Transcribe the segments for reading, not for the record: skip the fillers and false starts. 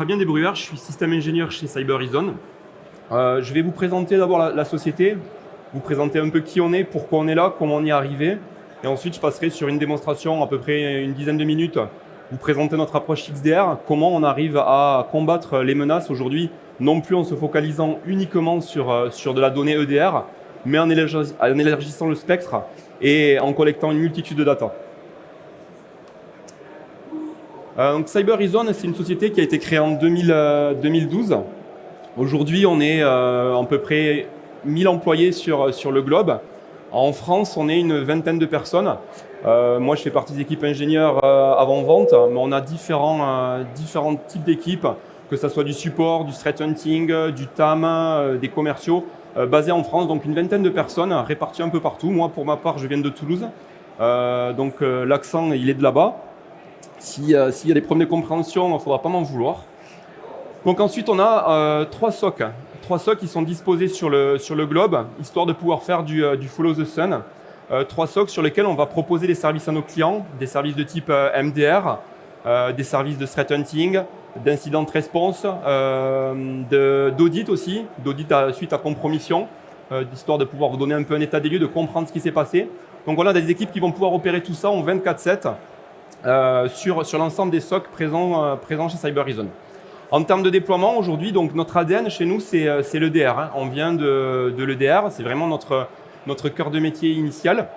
Fabien Desbruyères, je suis système ingénieur chez Cyberizon. Je vais vous présenter d'abord la société, vous présenter un peu qui on est, pourquoi on est là, comment on y est arrivé. Et ensuite, je passerai sur une démonstration à peu près une dizaine de minutes, vous présenter notre approche XDR, comment on arrive à combattre les menaces aujourd'hui, non plus en se focalisant uniquement sur de la donnée EDR, mais en élargissant le spectre et en collectant une multitude de data. Donc Cyberizon, c'est une société qui a été créée en 2012. Aujourd'hui, on est à peu près 1000 employés sur le globe. En France, on est une vingtaine de personnes. Moi, je fais partie des équipes ingénieurs avant-vente, mais on a différents types d'équipes, que ce soit du support, du threat hunting, du TAM, des commerciaux, basés en France. Donc une vingtaine de personnes réparties un peu partout. Moi, pour ma part, je viens de Toulouse. Donc l'accent, il est de là-bas. S'il y a des problèmes de compréhension, il ne faudra pas m'en vouloir. Donc ensuite, on a 3 SOC. 3 SOC qui sont disposés sur le globe, histoire de pouvoir faire du follow the sun. 3 SOC sur lesquels on va proposer des services à nos clients, des services de type MDR, des services de threat hunting, d'incident response, d'audit aussi, d'audit suite à compromission, histoire de pouvoir vous donner un peu un état des lieux, de comprendre ce qui s'est passé. Donc voilà, des équipes qui vont pouvoir opérer tout ça en 24/7 sur l'ensemble des SOC présents chez Cyberizon. En termes de déploiement, aujourd'hui, donc notre ADN chez nous, c'est l'EDR. Hein. On vient de l'EDR, c'est vraiment notre cœur de métier initial.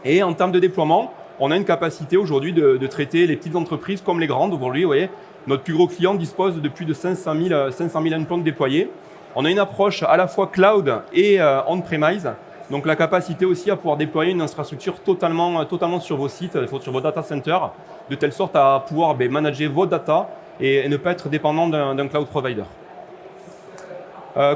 Et en termes de déploiement, on a une capacité aujourd'hui de traiter les petites entreprises comme les grandes. Aujourd'hui, vous voyez, notre plus gros client dispose de plus de 500 000 endpoints déployés. On a une approche à la fois cloud et on-premise. Donc la capacité aussi à pouvoir déployer une infrastructure totalement sur vos sites, sur vos data centers, de telle sorte à pouvoir manager vos data et ne pas être dépendant d'un cloud provider.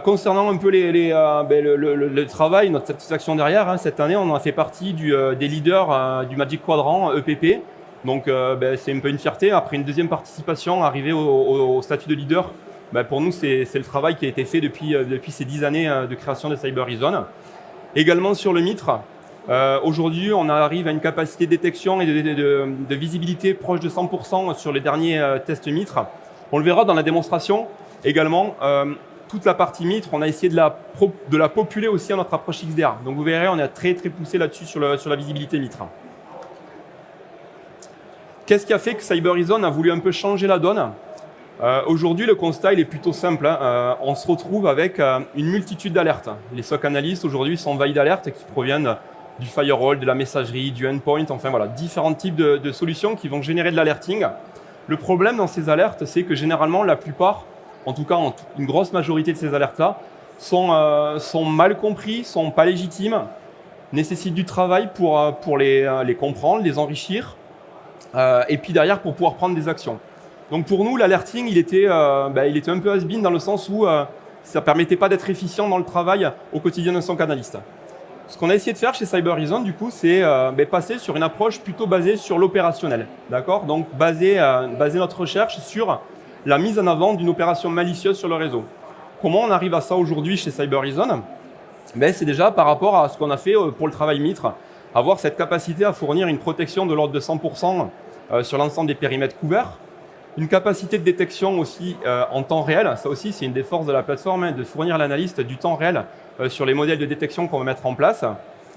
Concernant un peu le travail, notre satisfaction derrière, hein, cette année on a fait partie des leaders du Magic Quadrant EPP. Donc c'est un peu une fierté. Après une deuxième participation, arriver au statut de leader, pour nous c'est le travail qui a été fait depuis ces 10 années de création de Cyberizon. Également sur le MITRE, aujourd'hui on arrive à une capacité de détection et de visibilité proche de 100% sur les derniers tests MITRE. On le verra dans la démonstration également. Toute la partie MITRE, on a essayé de la populer aussi à notre approche XDR. Donc vous verrez, on est très poussé là-dessus sur la visibilité MITRE. Qu'est-ce qui a fait que Cyberizon a voulu un peu changer la donne ? Aujourd'hui, le constat il est plutôt simple. Hein. On se retrouve avec une multitude d'alertes. Les SOC analystes aujourd'hui sont envahis d'alertes qui proviennent du firewall, de la messagerie, du endpoint, enfin voilà, différents types de solutions qui vont générer de l'alerting. Le problème dans ces alertes, c'est que généralement, la plupart, en tout cas une grosse majorité de ces alertes-là, sont mal compris, sont pas légitimes, nécessitent du travail pour les comprendre, les enrichir, et puis derrière pour pouvoir prendre des actions. Donc pour nous, l'alerting, il était un peu has-been dans le sens où ça ne permettait pas d'être efficient dans le travail au quotidien d'un SOC analyste. Ce qu'on a essayé de faire chez Cyberizon, du coup, c'est passer sur une approche plutôt basée sur l'opérationnel. D'accord ? Donc baser notre recherche sur la mise en avant d'une opération malicieuse sur le réseau. Comment on arrive à ça aujourd'hui chez Cyberizon ? C'est déjà par rapport à ce qu'on a fait pour le travail MITRE, avoir cette capacité à fournir une protection de l'ordre de 100% sur l'ensemble des périmètres couverts. Une capacité de détection aussi en temps réel, ça aussi c'est une des forces de la plateforme, hein, de fournir l'analyste du temps réel sur les modèles de détection qu'on va mettre en place.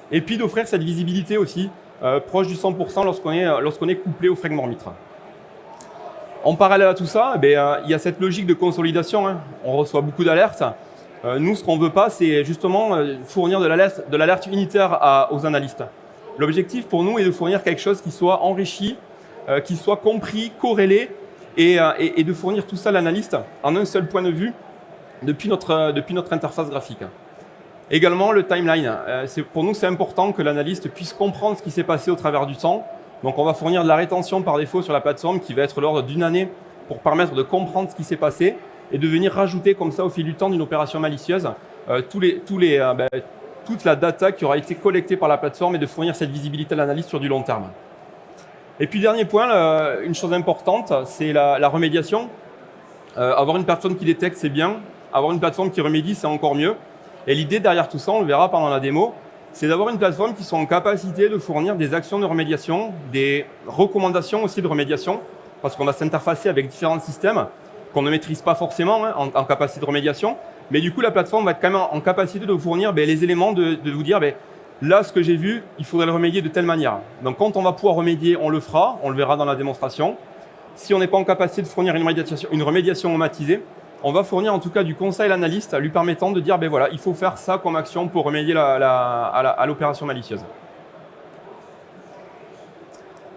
Et puis d'offrir cette visibilité aussi proche du 100% lorsqu'on est couplé au fragment MITRE. En parallèle à tout ça, il y a cette logique de consolidation. Hein. On reçoit beaucoup d'alertes. Nous, ce qu'on ne veut pas, c'est justement fournir de l'alerte unitaire aux analystes. L'objectif pour nous est de fournir quelque chose qui soit enrichi, qui soit compris, corrélé, et de fournir tout ça à l'analyste en un seul point de vue depuis notre interface graphique. Également, le timeline. Pour nous, c'est important que l'analyste puisse comprendre ce qui s'est passé au travers du temps. Donc, on va fournir de la rétention par défaut sur la plateforme qui va être l'ordre d'une année pour permettre de comprendre ce qui s'est passé et de venir rajouter comme ça au fil du temps d'une opération malicieuse toute la data qui aura été collectée par la plateforme et de fournir cette visibilité à l'analyste sur du long terme. Et puis, dernier point, une chose importante, c'est la remédiation. Avoir une plateforme qui détecte, c'est bien. Avoir une plateforme qui remédie, c'est encore mieux. Et l'idée derrière tout ça, on le verra pendant la démo, c'est d'avoir une plateforme qui soit en capacité de fournir des actions de remédiation, des recommandations aussi de remédiation, parce qu'on va s'interfacer avec différents systèmes. qu'on ne maîtrise pas forcément hein, en capacité de remédiation. Mais du coup, la plateforme va être quand même en capacité de vous fournir les éléments de vous dire là, ce que j'ai vu, il faudrait le remédier de telle manière. Donc, quand on va pouvoir remédier, on le fera, on le verra dans la démonstration. Si on n'est pas en capacité de fournir une remédiation automatisée, on va fournir en tout cas du conseil à l'analyste lui permettant de dire voilà, il faut faire ça comme action pour remédier à l'opération malicieuse.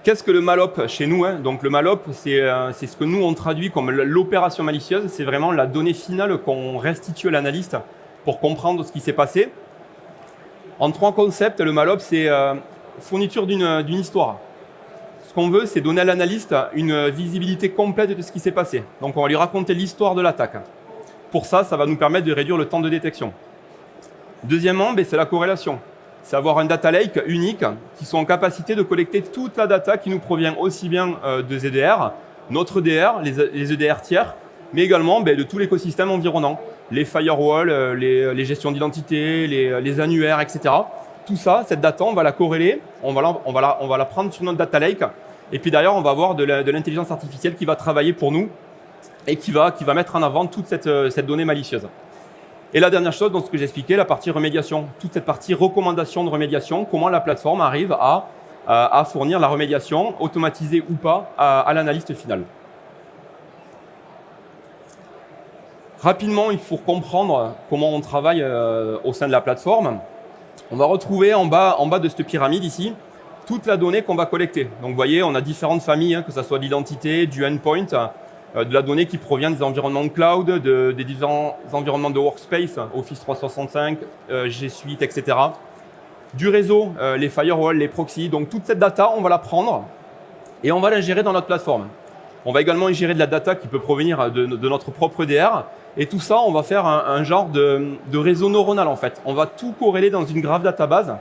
Qu'est-ce que le MALOP chez nous hein? Donc le MALOP, c'est ce que nous on traduit comme l'opération malicieuse. C'est vraiment la donnée finale qu'on restitue à l'analyste pour comprendre ce qui s'est passé. En 3 concepts, le MALOP, c'est fourniture d'une histoire. Ce qu'on veut, c'est donner à l'analyste une visibilité complète de ce qui s'est passé. Donc, on va lui raconter l'histoire de l'attaque. Pour ça, ça va nous permettre de réduire le temps de détection. Deuxièmement, c'est la corrélation. C'est avoir un data lake unique qui sont en capacité de collecter toute la data qui nous provient aussi bien de ZDR, notre DR, les EDR tiers, mais également de tout l'écosystème environnant. Les firewalls, les gestions d'identité, les annuaires, etc. Tout ça, cette data, on va la corréler, on va la prendre sur notre data lake. Et puis derrière, on va avoir de l'intelligence artificielle qui va travailler pour nous et qui va mettre en avant toute cette donnée malicieuse. Et la dernière chose, donc ce que j'ai expliqué, la partie remédiation, toute cette partie recommandation de remédiation, comment la plateforme arrive à fournir la remédiation, automatisée ou pas, à l'analyste final. Rapidement, il faut comprendre comment on travaille au sein de la plateforme. On va retrouver en bas de cette pyramide ici, toute la donnée qu'on va collecter. Donc vous voyez, on a différentes familles, que ce soit de l'identité, du endpoint, de la donnée qui provient des environnements de cloud, des différents environnements de workspace, Office 365, G Suite, etc. Du réseau, les firewalls, les proxys. Donc toute cette data, on va la prendre et on va la gérer dans notre plateforme. On va également y gérer de la data qui peut provenir de notre propre DR. Et tout ça, on va faire un genre de réseau neuronal en fait. On va tout corréler dans une graph database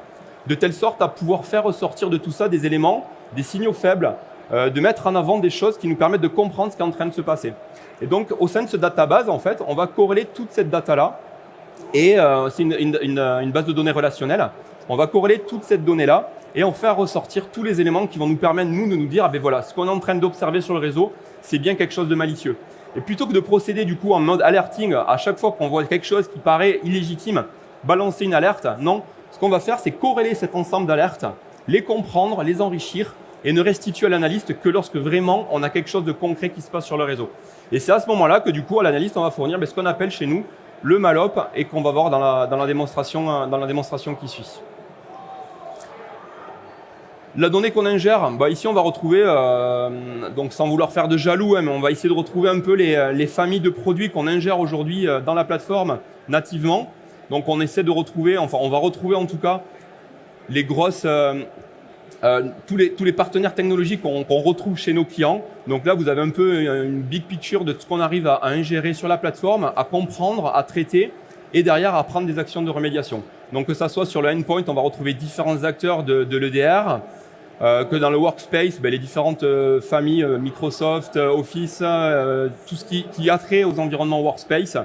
de telle sorte à pouvoir faire ressortir de tout ça des éléments, des signaux faibles, de mettre en avant des choses qui nous permettent de comprendre ce qui est en train de se passer. Et donc, au sein de ce database, en fait, on va corréler toute cette data-là. Et c'est une base de données relationnelle. On va corréler toute cette donnée-là et on faire ressortir tous les éléments qui vont nous permettre, nous, de nous dire voilà, ce qu'on est en train d'observer sur le réseau, c'est bien quelque chose de malicieux. Et plutôt que de procéder du coup en mode alerting à chaque fois qu'on voit quelque chose qui paraît illégitime, balancer une alerte, non. Ce qu'on va faire, c'est corréler cet ensemble d'alertes, les comprendre, les enrichir et ne restituer à l'analyste que lorsque vraiment on a quelque chose de concret qui se passe sur le réseau. Et c'est à ce moment-là que du coup à l'analyste on va fournir ce qu'on appelle chez nous le MALOP et qu'on va voir dans la démonstration qui suit. La donnée qu'on ingère, ici on va retrouver, donc sans vouloir faire de jaloux, mais on va essayer de retrouver un peu les familles de produits qu'on ingère aujourd'hui dans la plateforme nativement. Donc on essaie de retrouver, on va retrouver en tout cas les grosses, tous les partenaires technologiques qu'on retrouve chez nos clients. Donc là vous avez un peu une big picture de ce qu'on arrive à ingérer sur la plateforme, à comprendre, à traiter et derrière à prendre des actions de remédiation. Donc que ça soit sur le endpoint, on va retrouver différents acteurs de l'EDR, que dans le workspace, les différentes familles Microsoft, Office, tout ce qui a trait aux environnements workspace.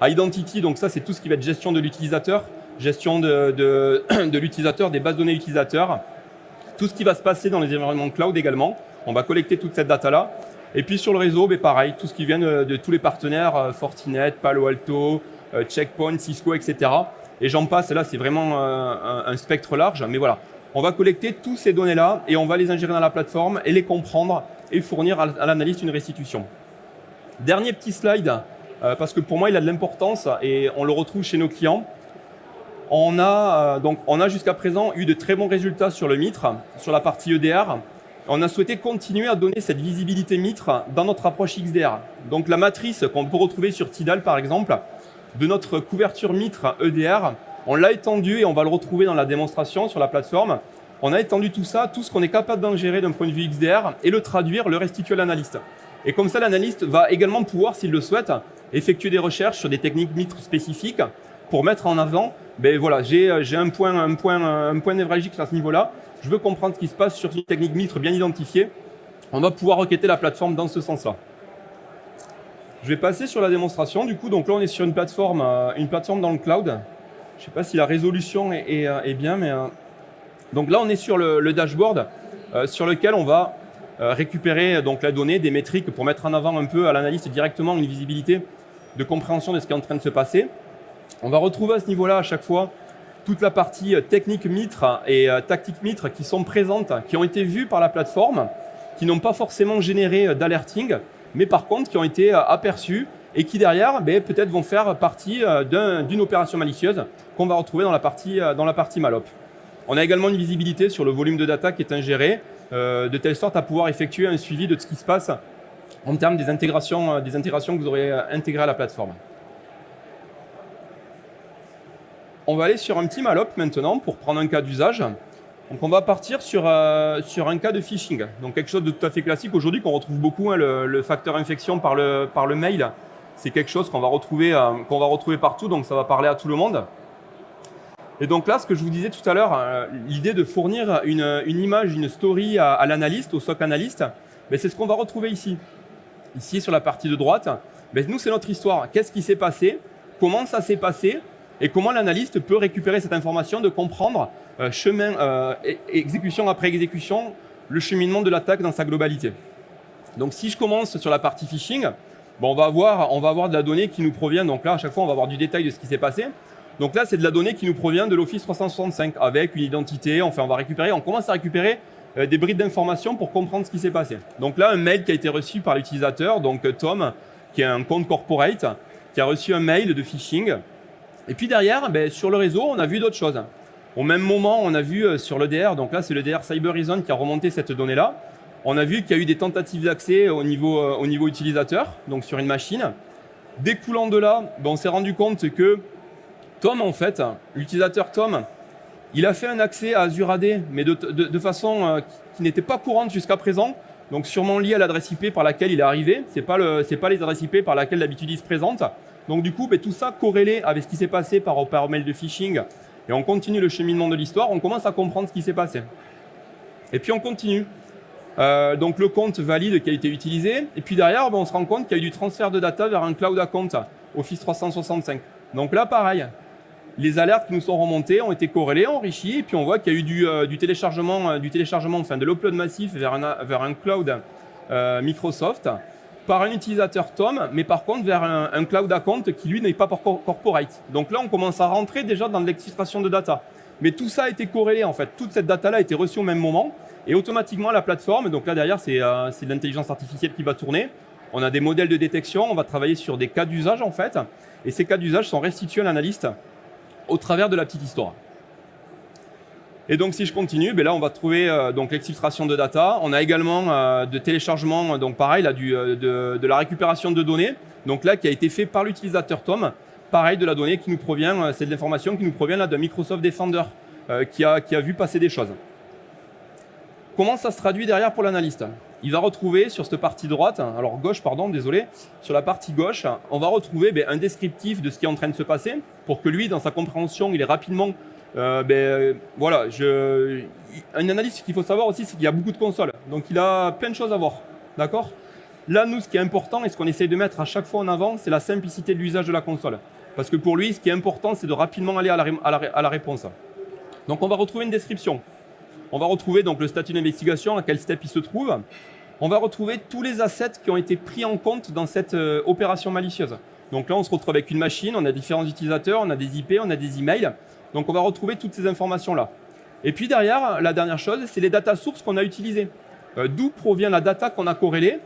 À Identity, donc ça c'est tout ce qui va être gestion de l'utilisateur, gestion de l'utilisateur, des bases de données utilisateurs, tout ce qui va se passer dans les environnements cloud également. On va collecter toute cette data-là. Et puis sur le réseau, pareil, tout ce qui vient de tous les partenaires, Fortinet, Palo Alto, Checkpoint, Cisco, etc. Et j'en passe, là c'est vraiment un spectre large, mais voilà. On va collecter toutes ces données-là et on va les ingérer dans la plateforme et les comprendre et fournir à l'analyste une restitution. Dernier petit slide, parce que pour moi il a de l'importance et on le retrouve chez nos clients. On a jusqu'à présent eu de très bons résultats sur le MITRE, sur la partie EDR. On a souhaité continuer à donner cette visibilité MITRE dans notre approche XDR. Donc la matrice qu'on peut retrouver sur Tidal par exemple, de notre couverture MITRE EDR, on l'a étendu et on va le retrouver dans la démonstration sur la plateforme. On a étendu tout ça, tout ce qu'on est capable d'ingérer d'un point de vue XDR et le traduire, le restituer à l'analyste. Et comme ça, l'analyste va également pouvoir, s'il le souhaite, effectuer des recherches sur des techniques MITRE spécifiques pour mettre en avant, voilà, j'ai un point névralgique à ce niveau-là. Je veux comprendre ce qui se passe sur une technique MITRE bien identifiée. On va pouvoir requêter la plateforme dans ce sens-là. Je vais passer sur la démonstration. Du coup, donc là, on est sur une plateforme dans le cloud. Je ne sais pas si la résolution est bien, mais donc là, on est sur le dashboard sur lequel on va récupérer donc la donnée, des métriques pour mettre en avant un peu à l'analyste directement une visibilité de compréhension de ce qui est en train de se passer. On va retrouver à ce niveau-là à chaque fois toute la partie technique Mitre et tactique Mitre qui sont présentes, qui ont été vues par la plateforme, qui n'ont pas forcément généré d'alerting, mais par contre qui ont été aperçues et qui derrière peut-être vont faire partie d'une opération malicieuse qu'on va retrouver dans la partie Malop. On a également une visibilité sur le volume de data qui est ingéré, de telle sorte à pouvoir effectuer un suivi de ce qui se passe en termes des intégrations que vous aurez intégrées à la plateforme. On va aller sur un petit Malop maintenant pour prendre un cas d'usage. Donc on va partir sur un cas de phishing, donc quelque chose de tout à fait classique aujourd'hui qu'on retrouve beaucoup, hein, le facteur infection par le mail. C'est quelque chose qu'on va retrouver partout, donc ça va parler à tout le monde. Et donc là, ce que je vous disais tout à l'heure, l'idée de fournir une image, une story à l'analyste, au SOC analyste, c'est ce qu'on va retrouver ici. Ici, sur la partie de droite, nous, c'est notre histoire. Qu'est-ce qui s'est passé? Comment ça s'est passé? Et comment l'analyste peut récupérer cette information, de comprendre exécution après exécution, le cheminement de l'attaque dans sa globalité. Donc si je commence sur la partie phishing, on va avoir de la donnée qui nous provient, donc là à chaque fois on va avoir du détail de ce qui s'est passé. Donc là c'est de la donnée qui nous provient de l'Office 365 avec une identité, on commence à récupérer des brides d'informations pour comprendre ce qui s'est passé. Donc là un mail qui a été reçu par l'utilisateur, donc Tom, qui est un compte corporate, qui a reçu un mail de phishing. Et puis derrière, sur le réseau, on a vu d'autres choses. Au même moment, on a vu sur l'EDR, donc là c'est l'EDR Cybereason qui a remonté cette donnée-là. On a vu qu'il y a eu des tentatives d'accès au niveau utilisateur, donc sur une machine. Découlant de là, on s'est rendu compte que Tom, en fait, l'utilisateur Tom, il a fait un accès à Azure AD, mais de façon qui n'était pas courante jusqu'à présent, donc sûrement lié à l'adresse IP par laquelle il est arrivé. C'est pas les adresses IP par laquelle d'habitude il se présente. Donc du coup, tout ça corrélé avec ce qui s'est passé par mail de phishing, et on continue le cheminement de l'histoire, on commence à comprendre ce qui s'est passé. Et puis on continue. Donc le compte valide qui a été utilisé, et puis derrière, on se rend compte qu'il y a eu du transfert de data vers un cloud account Office 365. Donc là, pareil, les alertes qui nous sont remontées ont été corrélées, enrichies, et puis on voit qu'il y a eu du téléchargement, enfin de l'upload massif vers un cloud Microsoft, par un utilisateur Tom, mais par contre vers un cloud account qui lui n'est pas corporate. Donc là, on commence à rentrer déjà dans l'exfiltration de data. Mais tout ça a été corrélé en fait. Toute cette data-là a été reçue au même moment et automatiquement la plateforme, donc là derrière c'est de l'intelligence artificielle qui va tourner. On a des modèles de détection, on va travailler sur des cas d'usage en fait. Et ces cas d'usage sont restitués à l'analyste au travers de la petite histoire. Et donc si je continue, là on va trouver donc l'exfiltration de data. On a également de téléchargement, donc pareil là, de la récupération de données, donc là qui a été fait par l'utilisateur Tom. Pareil de la donnée qui nous provient, c'est de l'information qui nous provient là de Microsoft Defender qui a vu passer des choses. Comment ça se traduit derrière pour l'analyste? Il va retrouver sur cette partie droite, alors gauche pardon, désolé, sur la partie gauche, on va retrouver un descriptif de ce qui est en train de se passer pour que lui, dans sa compréhension, il ait rapidement voilà, un analyste, ce qu'il faut savoir aussi, c'est qu'il y a beaucoup de consoles. Donc, il a plein de choses à voir. D'accord? Là, nous, ce qui est important et ce qu'on essaye de mettre à chaque fois en avant, c'est la simplicité de l'usage de la console. Parce que pour lui, ce qui est important, c'est de rapidement aller à la réponse. Donc, on va retrouver une description. On va retrouver donc le statut d'investigation, à quel step il se trouve. On va retrouver tous les assets qui ont été pris en compte dans cette opération malicieuse. Donc là, on se retrouve avec une machine, on a différents utilisateurs, on a des IP, on a des emails. Donc, on va retrouver toutes ces informations-là. Et puis derrière, la dernière chose, c'est les data sources qu'on a utilisées. D'où provient la data qu'on a corrélée,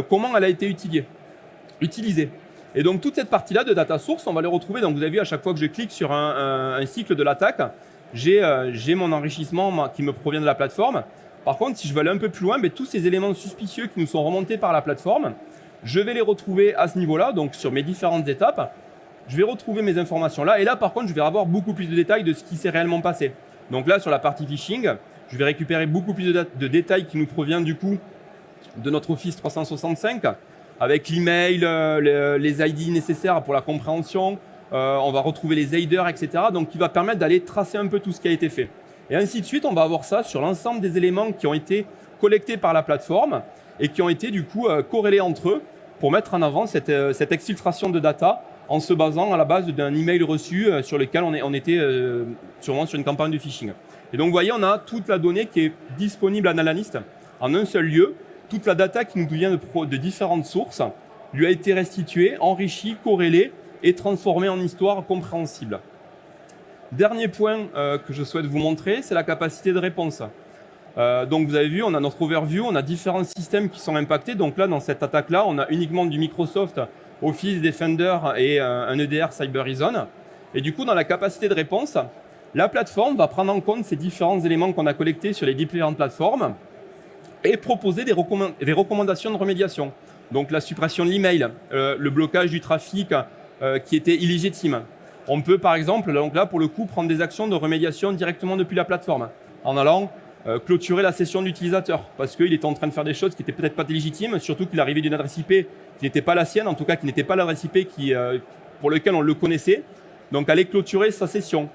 comment elle a été utilisée. Et donc, toute cette partie-là de data source, on va les retrouver. Donc, vous avez vu, à chaque fois que je clique sur un cycle de l'attaque, j'ai mon enrichissement qui me provient de la plateforme. Par contre, si je veux aller un peu plus loin, tous ces éléments suspicieux qui nous sont remontés par la plateforme, je vais les retrouver à ce niveau-là, donc sur mes différentes étapes. Je vais retrouver mes informations là, et là par contre je vais avoir beaucoup plus de détails de ce qui s'est réellement passé. Donc là sur la partie phishing, je vais récupérer beaucoup plus de détails qui nous proviennent du coup de notre Office 365, avec l'email, les ID nécessaires pour la compréhension, on va retrouver les aiders, etc. Donc qui va permettre d'aller tracer un peu tout ce qui a été fait. Et ainsi de suite, on va avoir ça sur l'ensemble des éléments qui ont été collectés par la plateforme et qui ont été du coup corrélés entre eux pour mettre en avant cette exfiltration de data en se basant à la base d'un email reçu sur lequel on était sûrement sur une campagne de phishing. Et donc, vous voyez, on a toute la donnée qui est disponible à l'analyste en un seul lieu toute la data qui nous vient de différentes sources lui a été restituée, enrichie, corrélée et transformée en histoire compréhensible. Dernier point que je souhaite vous montrer, c'est la capacité de réponse. Donc vous avez vu, on a notre overview, on a différents systèmes qui sont impactés. Donc là, dans cette attaque-là, on a uniquement du Microsoft Office Defender et un EDR Cybereason. Et du coup, dans la capacité de réponse, la plateforme va prendre en compte ces différents éléments qu'on a collectés sur les différentes plateformes et proposer des recommandations de remédiation. Donc la suppression de l'email, le blocage du trafic qui était illégitime. On peut par exemple, donc là pour le coup, prendre des actions de remédiation directement depuis la plateforme en allant clôturer la session de l'utilisateur parce qu'il était en train de faire des choses qui n'étaient peut-être pas légitimes, surtout qu'il arrivait d'une adresse IP qui n'était pas la sienne, en tout cas qui n'était pas l'adresse IP pour lequel on le connaissait. Donc aller clôturer sa session.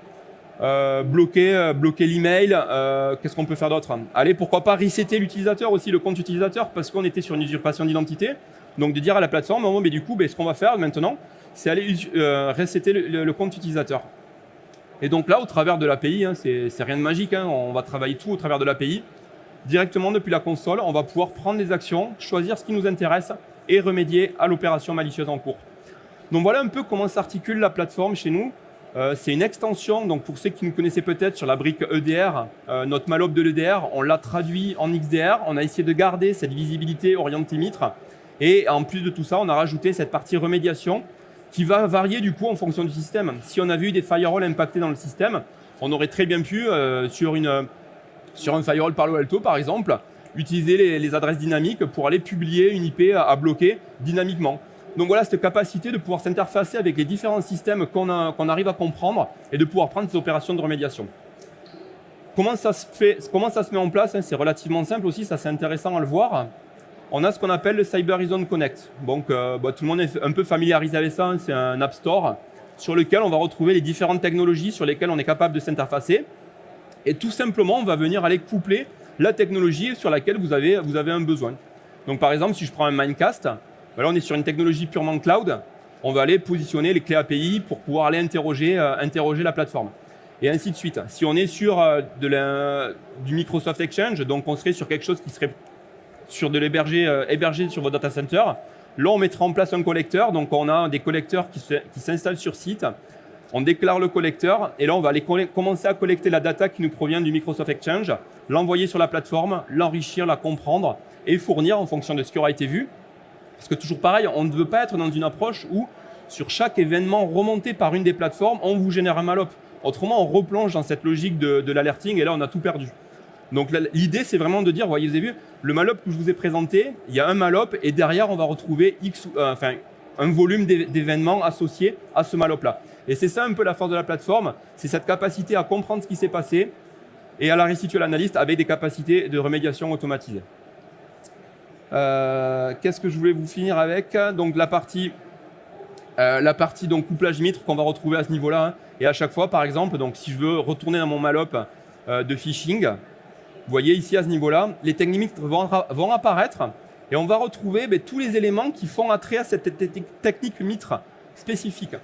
Bloquer l'email, qu'est-ce qu'on peut faire d'autre? Allez, pourquoi pas resetter l'utilisateur aussi, le compte utilisateur, parce qu'on était sur une usurpation d'identité. Donc de dire à la plateforme, oh, mais du coup, ce qu'on va faire maintenant, c'est aller resetter le compte utilisateur. Et donc là, au travers de l'API, c'est rien de magique, on va travailler tout au travers de l'API. Directement depuis la console, on va pouvoir prendre des actions, choisir ce qui nous intéresse et remédier à l'opération malicieuse en cours. Donc voilà un peu comment s'articule la plateforme chez nous. C'est une extension, donc pour ceux qui nous connaissaient peut-être sur la brique EDR, notre malop de l'EDR, on l'a traduit en XDR, on a essayé de garder cette visibilité orientée mitre et en plus de tout ça, on a rajouté cette partie remédiation qui va varier du coup en fonction du système. Si on avait eu des firewalls impactés dans le système, on aurait très bien pu, sur un firewall Palo Alto par exemple, utiliser les adresses dynamiques pour aller publier une IP à bloquer dynamiquement. Donc voilà, cette capacité de pouvoir s'interfacer avec les différents systèmes qu'on arrive à comprendre et de pouvoir prendre ces opérations de remédiation. Comment ça se met en place? C'est relativement simple aussi, ça c'est intéressant à le voir. On a ce qu'on appelle le Cybereason Connect. Donc tout le monde est un peu familiarisé avec ça, c'est un App Store sur lequel on va retrouver les différentes technologies sur lesquelles on est capable de s'interfacer. Et tout simplement, on va venir aller coupler la technologie sur laquelle vous avez un besoin. Donc par exemple, si je prends un Mimecast, là, on est sur une technologie purement cloud. On va aller positionner les clés API pour pouvoir aller interroger la plateforme. Et ainsi de suite. Si on est sur du Microsoft Exchange, donc on serait sur quelque chose qui serait sur de hébergé sur votre data center, là, on mettra en place un collecteur. Donc, on a des collecteurs qui s'installent sur site. On déclare le collecteur et là, on va aller commencer à collecter la data qui nous provient du Microsoft Exchange, l'envoyer sur la plateforme, l'enrichir, la comprendre et fournir en fonction de ce qui aura été vu. Parce que toujours pareil, on ne veut pas être dans une approche où sur chaque événement remonté par une des plateformes, on vous génère un malop. Autrement, on replonge dans cette logique de l'alerting et là, on a tout perdu. Donc l'idée, c'est vraiment de dire, voyez, vous avez vu, le malop que je vous ai présenté, il y a un malop et derrière, on va retrouver un volume d'événements associés à ce malop-là. Et c'est ça un peu la force de la plateforme, c'est cette capacité à comprendre ce qui s'est passé et à la restituer à l'analyste avec des capacités de remédiation automatisées. Qu'est-ce que je voulais vous finir avec? Donc la partie donc couplage mitre qu'on va retrouver à ce niveau-là. Et à chaque fois, par exemple, donc si je veux retourner dans mon malop de phishing, vous voyez ici à ce niveau-là, les techniques mitres vont apparaître et on va retrouver tous les éléments qui font attrait à cette technique mitre spécifique.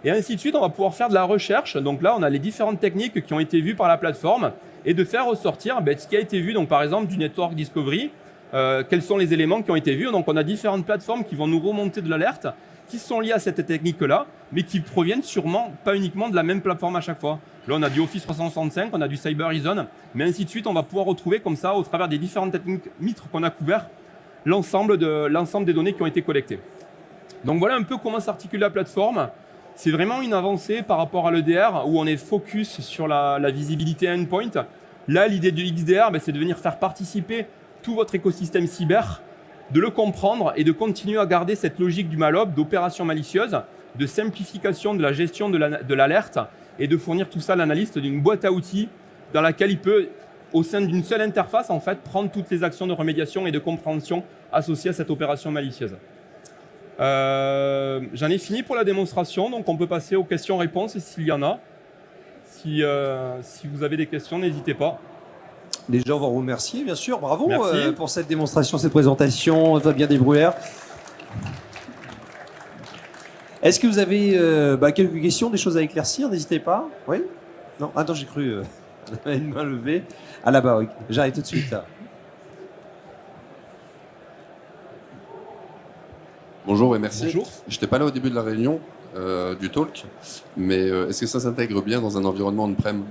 Et ainsi de suite, on va pouvoir faire de la recherche. Donc là, on a les différentes techniques qui ont été vues par la plateforme et de faire ressortir ce qui a été vu, donc par exemple du Network Discovery. Quels sont les éléments qui ont été vus. Donc on a différentes plateformes qui vont nous remonter de l'alerte, qui sont liées à cette technique-là, mais qui proviennent sûrement pas uniquement de la même plateforme à chaque fois. Là, on a du Office 365, on a du Cybereason, mais ainsi de suite, on va pouvoir retrouver comme ça, au travers des différentes techniques mitres qu'on a couvertes, l'ensemble des données qui ont été collectées. Donc voilà un peu comment s'articule la plateforme. C'est vraiment une avancée par rapport à l'EDR, où on est focus sur la visibilité endpoint. Là, l'idée du XDR, c'est de venir faire participer tout votre écosystème cyber, de le comprendre et de continuer à garder cette logique du malop, d'opération malicieuse, de simplification de la gestion de l'alerte et de fournir tout ça à l'analyste d'une boîte à outils dans laquelle il peut, au sein d'une seule interface, en fait, prendre toutes les actions de remédiation et de compréhension associées à cette opération malicieuse. J'en ai fini pour la démonstration, donc on peut passer aux questions-réponses s'il y en a. Si vous avez des questions, n'hésitez pas. Déjà, on va vous remercier, bien sûr. Bravo Merci. pour cette démonstration, cette présentation, Fabien Desbruyères. Est-ce que vous avez quelques questions, des choses à éclaircir? N'hésitez pas. Oui? Non? Attends, j'ai cru une main levée. Ah là-bas, oui. J'arrive tout de suite. Là. Bonjour et merci. Bonjour. Je n'étais pas là au début de la réunion du talk, mais est-ce que ça s'intègre bien dans un environnement on-prem?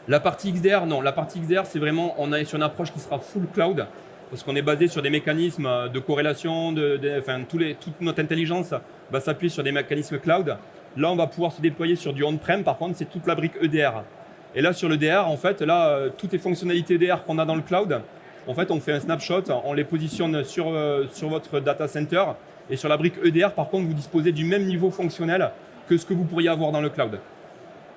La partie XDR, non. La partie XDR, c'est vraiment, on est sur une approche qui sera full cloud, parce qu'on est basé sur des mécanismes de corrélation, toute notre intelligence va s'appuyer sur des mécanismes cloud. Là, on va pouvoir se déployer sur du on-prem, par contre, c'est toute la brique EDR. Et là, sur l'EDR, en fait, toutes les fonctionnalités EDR qu'on a dans le cloud, en fait, on fait un snapshot, on les positionne sur votre data center. Et sur la brique EDR, par contre, vous disposez du même niveau fonctionnel que ce que vous pourriez avoir dans le cloud.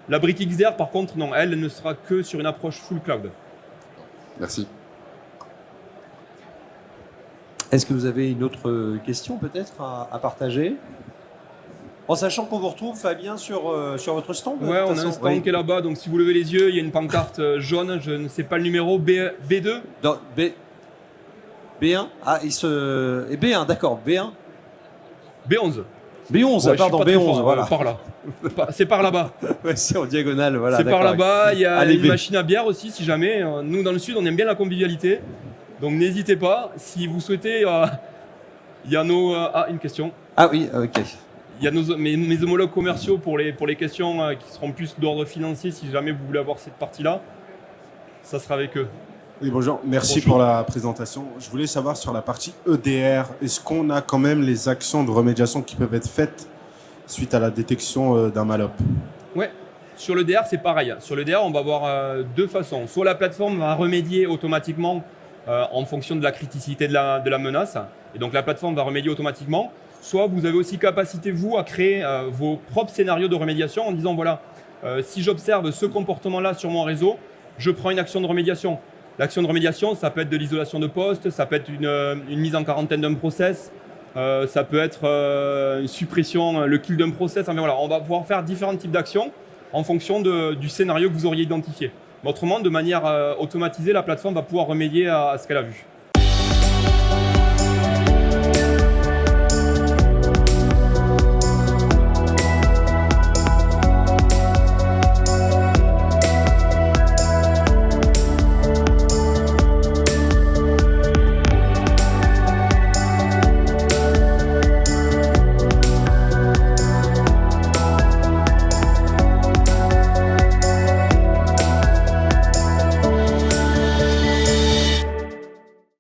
La brique XDR, par contre, non, elle ne sera que sur une approche full cloud. Merci. Est-ce que vous avez une autre question peut-être à partager? En sachant qu'on vous retrouve, Fabien, sur votre stand. Ouais, on a un stand qui est là-bas, donc si vous levez les yeux, il y a une pancarte jaune, je ne sais pas le numéro, B2 Dans B1. Ah, et B1, d'accord, B1. B11. B11, Ouais, pardon, je suis pas très B11, fort, voilà. par là. C'est par là-bas. Ouais, c'est en diagonale, voilà. C'est par d'accord. là-bas, il y a Allez, une machine à bière aussi, si jamais. Nous, dans le sud, on aime bien la convivialité. Donc n'hésitez pas, si vous souhaitez, il y a une question. Ah oui, ok. Il y a mes homologues commerciaux pour les questions qui seront plus d'ordre financier, si jamais vous voulez avoir cette partie-là, ça sera avec eux. Oui, bonjour. Merci Bonjour. pour la présentation. Je voulais savoir sur la partie EDR, est-ce qu'on a quand même les actions de remédiation qui peuvent être faites suite à la détection d'un malop? Ouais. Sur l'EDR, c'est pareil. Sur l'EDR, on va avoir deux façons. Soit la plateforme va remédier automatiquement en fonction de la criticité de la menace. Et donc la plateforme va remédier automatiquement. Soit vous avez aussi capacité, vous, à créer vos propres scénarios de remédiation en disant, voilà, si j'observe ce comportement-là sur mon réseau, je prends une action de remédiation. L'action de remédiation, ça peut être de l'isolation de poste, ça peut être une mise en quarantaine d'un process, ça peut être une suppression, le kill d'un process. Enfin, voilà, on va pouvoir faire différents types d'actions en fonction du scénario que vous auriez identifié. Mais autrement, de manière automatisée, la plateforme va pouvoir remédier à ce qu'elle a vu.